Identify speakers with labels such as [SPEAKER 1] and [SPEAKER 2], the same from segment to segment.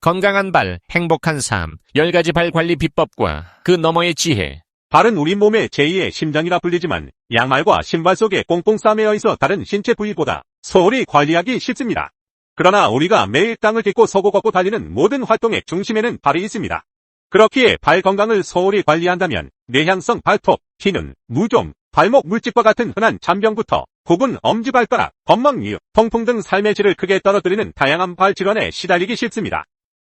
[SPEAKER 1] 건강한 발, 행복한 삶, 10가지 발 관리 비법과 그 너머의 지혜.
[SPEAKER 2] 발은 우리 몸의 제2의 심장이라 불리지만 양말과 신발 속에 꽁꽁 싸매어 있어 다른 신체 부위보다 소홀히 관리하기 쉽습니다. 그러나 우리가 매일 땅을 딛고 서고 걷고 달리는 모든 활동의 중심에는 발이 있습니다. 그렇기에 발 건강을 소홀히 관리한다면 내향성 발톱, 기능, 무좀, 발목 물집과 같은 흔한 잔병부터 굽은 엄지발가락, 건망류, 통풍 등 삶의 질을 크게 떨어뜨리는 다양한 발 질환에 시달리기 쉽습니다.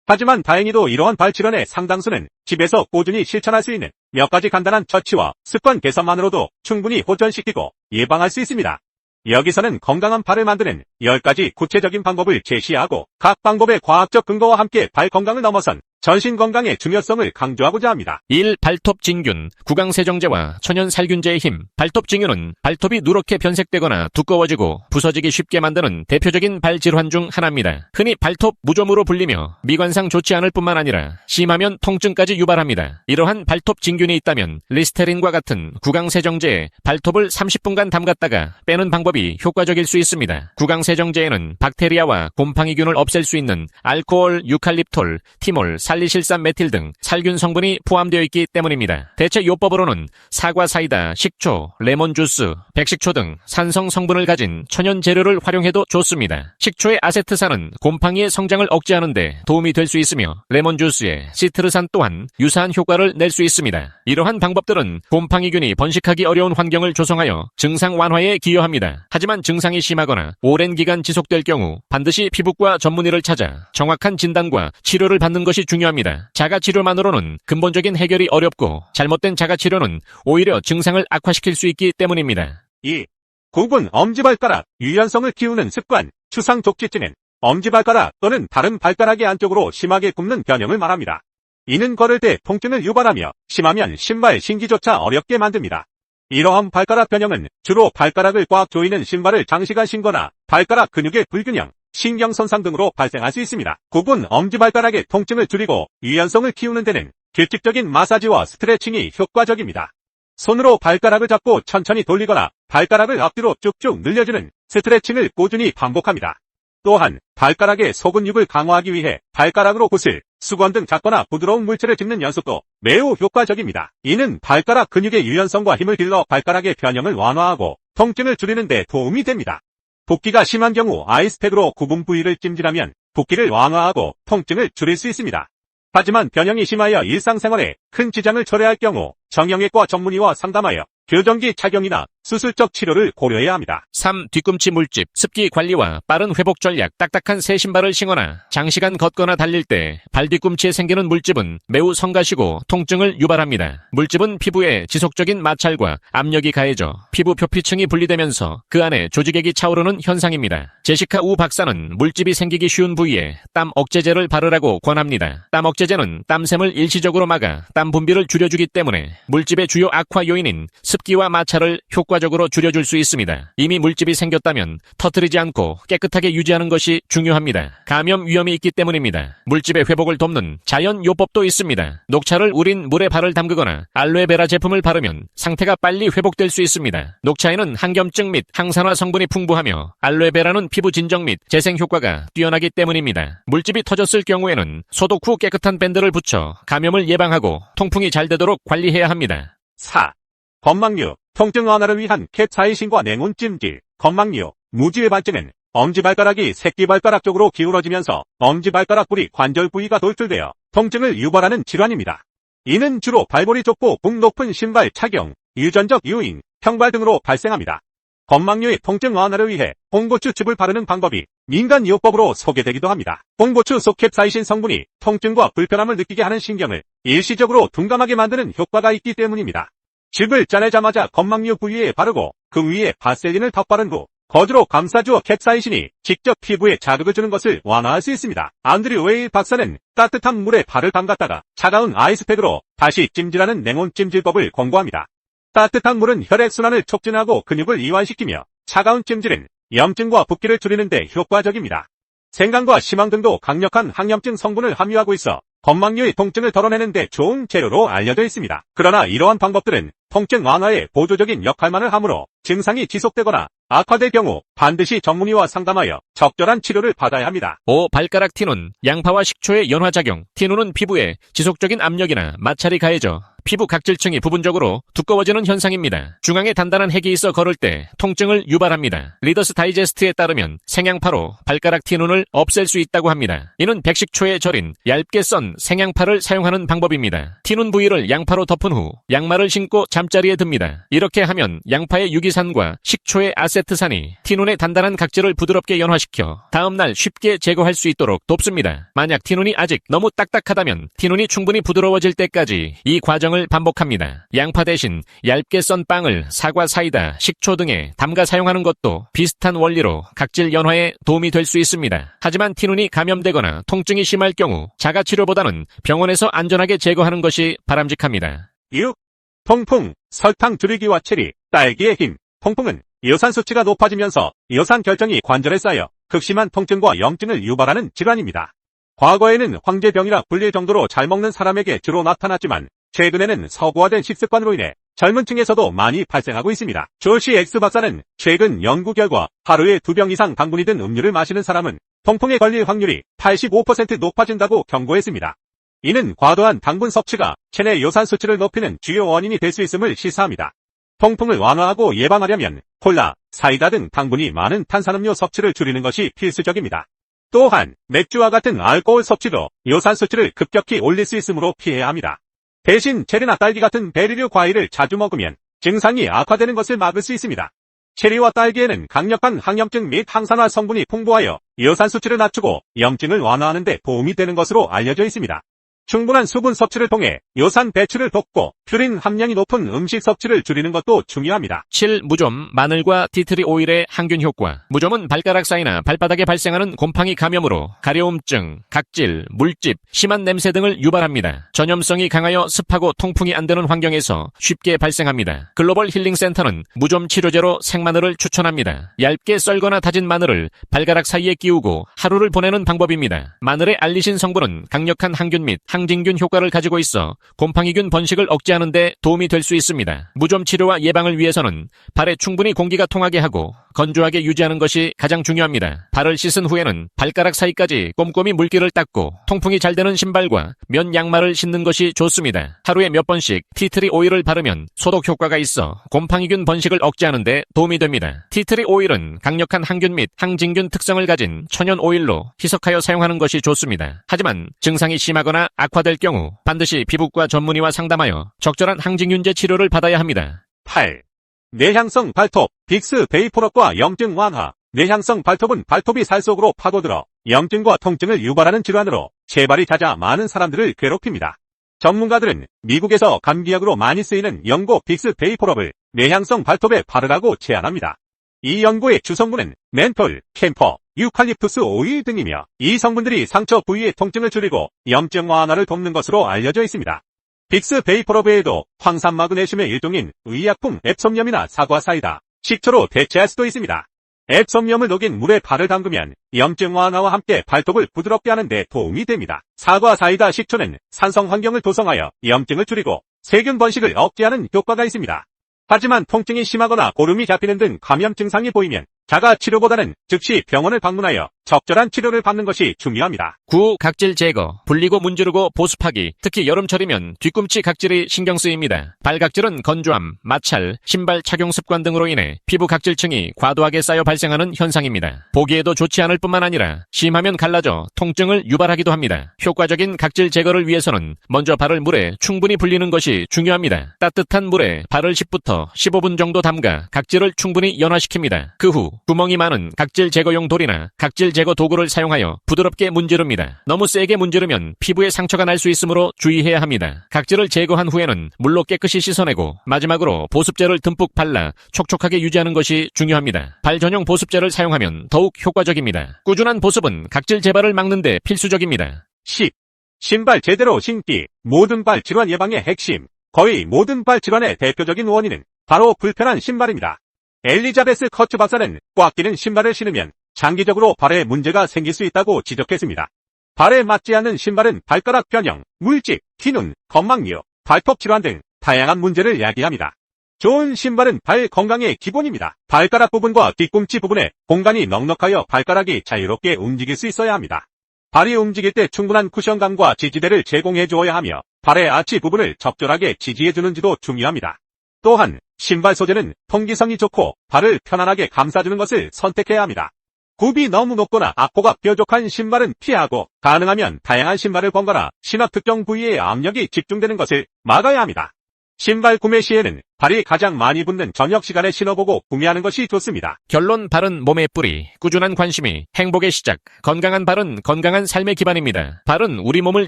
[SPEAKER 2] 하지만 다행히도 이러한 발 질환의 상당수는 집에서 꾸준히 실천할 수 있는 몇 가지 간단한 처치와 습관 개선만으로도 충분히 호전시키고 예방할 수 있습니다. 여기서는 건강한 발을 만드는 10가지 구체적인 방법을 제시하고 각 방법의 과학적 근거와 함께 발 건강을 넘어선 전신 건강의 중요성을 강조하고자 합니다.
[SPEAKER 1] 1. 발톱 진균, 구강세정제와 천연 살균제의 힘. 발톱 진균은 발톱이 누렇게 변색되거나 두꺼워지고 부서지기 쉽게 만드는 대표적인 발 질환 중 하나입니다. 흔히 발톱 무좀으로 불리며 미관상 좋지 않을 뿐만 아니라 심하면 통증까지 유발합니다. 이러한 발톱 진균이 있다면 리스테린과 같은 구강세정제에 발톱을 30분간 담갔다가 빼는 방법이 효과적일 수 있습니다. 구강세정제에는 박테리아와 곰팡이균을 없앨 수 있는 알코올, 유칼립톨, 티몰, 살리실산 메틸 등 살균 성분이 포함되어 있기 때문입니다. 대체 요법으로는 사과 사이다, 식초, 레몬 주스, 백식초 등 산성 성분을 가진 천연 재료를 활용해도 좋습니다. 식초의 아세트산은 곰팡이의 성장을 억제하는 데 도움이 될 수 있으며 레몬 주스의 시트르산 또한 유사한 효과를 낼 수 있습니다. 이러한 방법들은 곰팡이균이 번식하기 어려운 환경을 조성하여 증상 완화에 기여합니다. 하지만 증상이 심하거나 오랜 기간 지속될 경우 반드시 피부과 전문의를 찾아 정확한 진단과 치료를 받는 것이 중요합니다. 자가치료만으로는 근본적인 해결이 어렵고 잘못된 자가치료는 오히려 증상을 악화시킬 수 있기 때문입니다.
[SPEAKER 2] 2. 굽은 엄지발가락, 유연성을 키우는 습관. 추상족지증은 엄지발가락 또는 다른 발가락의 안쪽으로 심하게 굽는 변형을 말합니다. 이는 걸을 때 통증을 유발하며 심하면 신발 신기조차 어렵게 만듭니다. 이러한 발가락 변형은 주로 발가락을 꽉 조이는 신발을 장시간 신거나 발가락 근육의 불균형, 신경 손상 등으로 발생할 수 있습니다. 굽은 엄지발가락의 통증을 줄이고 유연성을 키우는 데는 규칙적인 마사지와 스트레칭이 효과적입니다. 손으로 발가락을 잡고 천천히 돌리거나 발가락을 앞뒤로 쭉쭉 늘려주는 스트레칭을 꾸준히 반복합니다. 또한 발가락의 소근육을 강화하기 위해 발가락으로 붓을, 수건 등 작거나 부드러운 물체를 짚는 연습도 매우 효과적입니다. 이는 발가락 근육의 유연성과 힘을 길러 발가락의 변형을 완화하고 통증을 줄이는 데 도움이 됩니다. 붓기가 심한 경우 아이스팩으로 굽은 부위를 찜질하면 붓기를 완화하고 통증을 줄일 수 있습니다. 하지만 변형이 심하여 일상생활에 큰 지장을 초래할 경우 정형외과 전문의와 상담하여 교정기 착용이나 수술적 치료를 고려해야 합니다.
[SPEAKER 1] 3. 뒤꿈치 물집, 습기 관리와 빠른 회복 전략. 딱딱한 새 신발을 신거나 장시간 걷거나 달릴 때 발 뒤꿈치에 생기는 물집은 매우 성가시고 통증을 유발합니다. 물집은 피부에 지속적인 마찰과 압력이 가해져 피부 표피층이 분리되면서 그 안에 조직액이 차오르는 현상입니다. 제시카 우 박사는 물집이 생기기 쉬운 부위에 땀 억제제를 바르라고 권합니다. 땀 억제제는 땀샘을 일시적으로 막아 땀 분비를 줄여주기 때문에 물집의 주요 악화 요인인 습기와 마찰을 효과적으로 줄여줄 수 있습니다. 이미 물집이 생겼다면 터뜨리지 않고 깨끗하게 유지하는 것이 중요합니다. 감염 위험이 있기 때문입니다. 물집의 회복을 돕는 자연 요법도 있습니다. 녹차를 우린 물에 발을 담그거나 알로에베라 제품을 바르면 상태가 빨리 회복될 수 있습니다. 녹차에는 항염증 및 항산화 성분이 풍부하며 알로에베라는 피부 진정 및 재생 효과가 뛰어나기 때문입니다. 물집이 터졌을 경우에는 소독 후 깨끗한 밴드를 붙여 감염을 예방하고 통풍이 잘 되도록 관리해야 합니다.
[SPEAKER 2] 4. 건망류, 통증 완화를 위한 캡사이신과 냉온 찜질. 건망류, 무지의 발증은 엄지발가락이 새끼발가락 쪽으로 기울어지면서 엄지발가락 뿌리 관절 부위가 돌출되어 통증을 유발하는 질환입니다. 이는 주로 발볼이 좁고 붕 높은 신발 착용, 유전적 요인, 평발 등으로 발생합니다. 건망류의 통증 완화를 위해 홍고추즙을 바르는 방법이 민간요법으로 소개되기도 합니다. 홍고추 속 캡사이신 성분이 통증과 불편함을 느끼게 하는 신경을 일시적으로 둔감하게 만드는 효과가 있기 때문입니다. 즙을 짜내자마자 건망류 부위에 바르고 그 위에 바셀린을 덧바른 후 거즈로 감싸주어 캡사이신이 직접 피부에 자극을 주는 것을 완화할 수 있습니다. 안드류 웨일 박사는 따뜻한 물에 발을 담갔다가 차가운 아이스팩으로 다시 찜질하는 냉온 찜질법을 권고합니다. 따뜻한 물은 혈액순환을 촉진하고 근육을 이완시키며 차가운 찜질은 염증과 붓기를 줄이는 데 효과적입니다. 생강과 시망 등도 강력한 항염증 성분을 함유하고 있어 건망류의 통증을 덜어내는 데 좋은 재료로 알려져 있습니다. 그러나 이러한 방법들은 통증 완화에 보조적인 역할만을 하므로 증상이 지속되거나 악화될 경우 반드시 전문의와 상담하여 적절한 치료를 받아야 합니다.
[SPEAKER 1] 5. 발가락 티눈. 양파와 식초의 연화작용. 티눈은 피부에 지속적인 압력이나 마찰이 가해져 피부 각질층이 부분적으로 두꺼워지는 현상입니다. 중앙에 단단한 핵이 있어 걸을 때 통증을 유발합니다. 리더스 다이제스트에 따르면 생양파로 발가락 티눈을 없앨 수 있다고 합니다. 이는 백식초에 절인 얇게 썬 생양파를 사용하는 방법입니다. 티눈 부위를 양파로 덮은 후 양말을 신고 잠자리에 듭니다. 이렇게 하면 양파의 유기산과 식초의 아세트산이 티눈의 단단한 각질을 부드럽게 연화시켜 다음날 쉽게 제거할 수 있도록 돕습니다. 만약 티눈이 아직 너무 딱딱하다면 티눈이 충분히 부드러워질 때까지 이 과정을 반복합니다. 양파 대신 얇게 썬 빵을 사과, 사이다, 식초 등에 담가 사용하는 것도 비슷한 원리로 각질 연화에 도움이 될 수 있습니다. 하지만 티눈이 감염되거나 통증이 심할 경우 자가치료보다는 병원에서 안전하게 제거하는 것이 바람직합니다.
[SPEAKER 2] 6. 통풍, 설탕 줄이기와 체리, 딸기의 힘. 통풍은 요산 수치가 높아지면서 요산 결정이 관절에 쌓여 극심한 통증과 염증을 유발하는 질환입니다. 과거에는 황제병이라 불릴 정도로 잘 먹는 사람에게 주로 나타났지만 최근에는 서구화된 식습관으로 인해 젊은 층에서도 많이 발생하고 있습니다. 조시 엑스 박사는 최근 연구 결과 하루에 2병 이상 당분이 든 음료를 마시는 사람은 통풍에 걸릴 확률이 85% 높아진다고 경고했습니다. 이는 과도한 당분 섭취가 체내 요산 수치를 높이는 주요 원인이 될 수 있음을 시사합니다. 통풍을 완화하고 예방하려면 콜라, 사이다 등 당분이 많은 탄산음료 섭취를 줄이는 것이 필수적입니다. 또한 맥주와 같은 알코올 섭취도 요산 수치를 급격히 올릴 수 있으므로 피해야 합니다. 대신 체리나 딸기 같은 베리류 과일을 자주 먹으면 증상이 악화되는 것을 막을 수 있습니다. 체리와 딸기에는 강력한 항염증 및 항산화 성분이 풍부하여 요산 수치를 낮추고 염증을 완화하는 데 도움이 되는 것으로 알려져 있습니다. 충분한 수분 섭취를 통해 요산 배출을 돕고 퓨린 함량이 높은 음식 섭취를 줄이는 것도 중요합니다.
[SPEAKER 1] 7. 무좀, 마늘과 티트리 오일의 항균 효과. 무좀은 발가락 사이나 발바닥에 발생하는 곰팡이 감염으로 가려움증, 각질, 물집, 심한 냄새 등을 유발합니다. 전염성이 강하여 습하고 통풍이 안 되는 환경에서 쉽게 발생합니다. 글로벌 힐링 센터는 무좀 치료제로 생마늘을 추천합니다. 얇게 썰거나 다진 마늘을 발가락 사이에 끼우고 하루를 보내는 방법입니다. 마늘의 알리신 성분은 강력한 항균 및 항진균 효과를 가지고 있어 곰팡이균 번식을 억제하는 데 도움이 될 수 있습니다. 무좀 치료와 예방을 위해서는 발에 충분히 공기가 통하게 하고 건조하게 유지하는 것이 가장 중요합니다. 발을 씻은 후에는 발가락 사이까지 꼼꼼히 물기를 닦고 통풍이 잘 되는 신발과 면 양말을 신는 것이 좋습니다. 하루에 몇 번씩 티트리 오일을 바르면 소독 효과가 있어 곰팡이균 번식을 억제하는 데 도움이 됩니다. 티트리 오일은 강력한 항균 및 항진균 특성을 가진 천연 오일로 희석하여 사용하는 것이 좋습니다. 하지만 증상이 심하거나 악화될 경우 반드시 피부과 전문의와 상담하여 적절한 항진균제 치료를 받아야 합니다.
[SPEAKER 2] 8. 내향성 발톱, 빅스 베이포럽과 염증 완화. 내향성 발톱은 발톱이 살 속으로 파고들어 염증과 통증을 유발하는 질환으로 재발이 잦아 많은 사람들을 괴롭힙니다. 전문가들은 미국에서 감기약으로 많이 쓰이는 연고 빅스 베이포럽을 내향성 발톱에 바르라고 제안합니다. 이 연고의 주성분은 멘톨, 캠퍼, 유칼립투스 오일 등이며 이 성분들이 상처 부위의 통증을 줄이고 염증 완화를 돕는 것으로 알려져 있습니다. 빅스 베이포럽 외에도 황산 마그네슘의 일종인 의약품 앱솜염이나 사과 사이다, 식초로 대체할 수도 있습니다. 앱솜염을 녹인 물에 발을 담그면 염증 완화와 함께 발톱을 부드럽게 하는 데 도움이 됩니다. 사과 사이다 식초는 산성 환경을 조성하여 염증을 줄이고 세균 번식을 억제하는 효과가 있습니다. 하지만 통증이 심하거나 고름이 잡히는 등 감염 증상이 보이면 자가 치료보다는 즉시 병원을 방문하여 적절한 치료를 받는 것이 중요합니다.
[SPEAKER 1] 9. 각질 제거. 불리고 문지르고 보습하기. 특히 여름철이면 뒤꿈치 각질이 신경 쓰입니다. 발각질은 건조함, 마찰, 신발 착용 습관 등으로 인해 피부 각질층이 과도하게 쌓여 발생하는 현상입니다. 보기에도 좋지 않을 뿐만 아니라 심하면 갈라져 통증을 유발하기도 합니다. 효과적인 각질 제거를 위해서는 먼저 발을 물에 충분히 불리는 것이 중요합니다. 따뜻한 물에 발을 10부터 15분 정도 담가 각질을 충분히 연화시킵니다. 그 후 구멍이 많은 각질 제거용 돌이나 각질 제거 도구를 사용하여 부드럽게 문지릅니다. 너무 세게 문지르면 피부에 상처가 날 수 있으므로 주의해야 합니다. 각질을 제거한 후에는 물로 깨끗이 씻어내고 마지막으로 보습제를 듬뿍 발라 촉촉하게 유지하는 것이 중요합니다. 발 전용 보습제를 사용하면 더욱 효과적입니다. 꾸준한 보습은 각질 재발을 막는 데 필수적입니다.
[SPEAKER 2] 10. 신발 제대로 신기. 모든 발 질환 예방의 핵심. 거의 모든 발 질환의 대표적인 원인은 바로 불편한 신발입니다. 엘리자베스 커츠 박사는 꽉 끼는 신발을 신으면 장기적으로 발에 문제가 생길 수 있다고 지적했습니다. 발에 맞지 않는 신발은 발가락 변형, 물집, 튀눈, 건망류, 발톱 질환 등 다양한 문제를 야기합니다. 좋은 신발은 발 건강의 기본입니다. 발가락 부분과 뒤꿈치 부분에 공간이 넉넉하여 발가락이 자유롭게 움직일 수 있어야 합니다. 발이 움직일 때 충분한 쿠션감과 지지대를 제공해 주어야 하며 발의 아치 부분을 적절하게 지지해 주는지도 중요합니다. 또한 신발 소재는 통기성이 좋고 발을 편안하게 감싸주는 것을 선택해야 합니다. 굽이 너무 높거나 악보가 뾰족한 신발은 피하고 가능하면 다양한 신발을 번거나 신업 특정 부위에 압력이 집중되는 것을 막아야 합니다. 신발 구매 시에는 발이 가장 많이 붙는 저녁 시간에 신어보고 구매하는 것이 좋습니다.
[SPEAKER 1] 결론 발은 몸의 뿌리, 꾸준한 관심이 행복의 시작, 건강한 발은 건강한 삶의 기반입니다. 발은 우리 몸을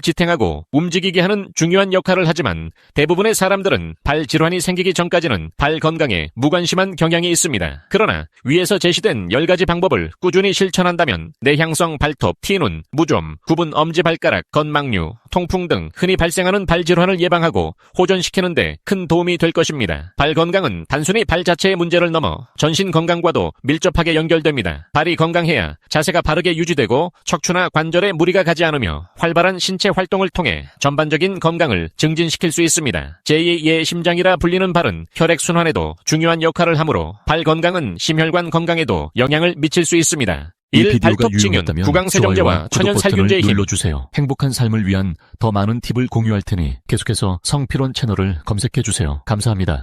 [SPEAKER 1] 지탱하고 움직이게 하는 중요한 역할을 하지만 대부분의 사람들은 발 질환이 생기기 전까지는 발 건강에 무관심한 경향이 있습니다. 그러나 위에서 제시된 10가지 방법을 꾸준히 실천한다면 내향성 발톱, 티눈, 무좀, 굽은 엄지발가락, 건망류, 통풍 등 흔히 발생하는 발 질환을 예방하고 호전시키는 데 큰 도움이 될 것입니다. 발 건강은 단순히 발 자체의 문제를 넘어 전신 건강과도 밀접하게 연결됩니다. 발이 건강해야 자세가 바르게 유지되고 척추나 관절에 무리가 가지 않으며 활발한 신체 활동을 통해 전반적인 건강을 증진시킬 수 있습니다. 제2의 심장이라 불리는 발은 혈액순환에도 중요한 역할을 하므로 발 건강은 심혈관 건강에도 영향을 미칠 수 있습니다.
[SPEAKER 3] 이
[SPEAKER 1] 1.
[SPEAKER 3] 비디오가
[SPEAKER 1] 발톱 증윤,
[SPEAKER 3] 유용했다면
[SPEAKER 1] 구강세정제와
[SPEAKER 3] 좋아요와 구독
[SPEAKER 1] 천연살균제의
[SPEAKER 3] 버튼을
[SPEAKER 1] 힘.
[SPEAKER 3] 눌러주세요. 행복한 삶을 위한 더 많은 팁을 공유할 테니 계속해서 성필원 채널을 검색해주세요. 감사합니다.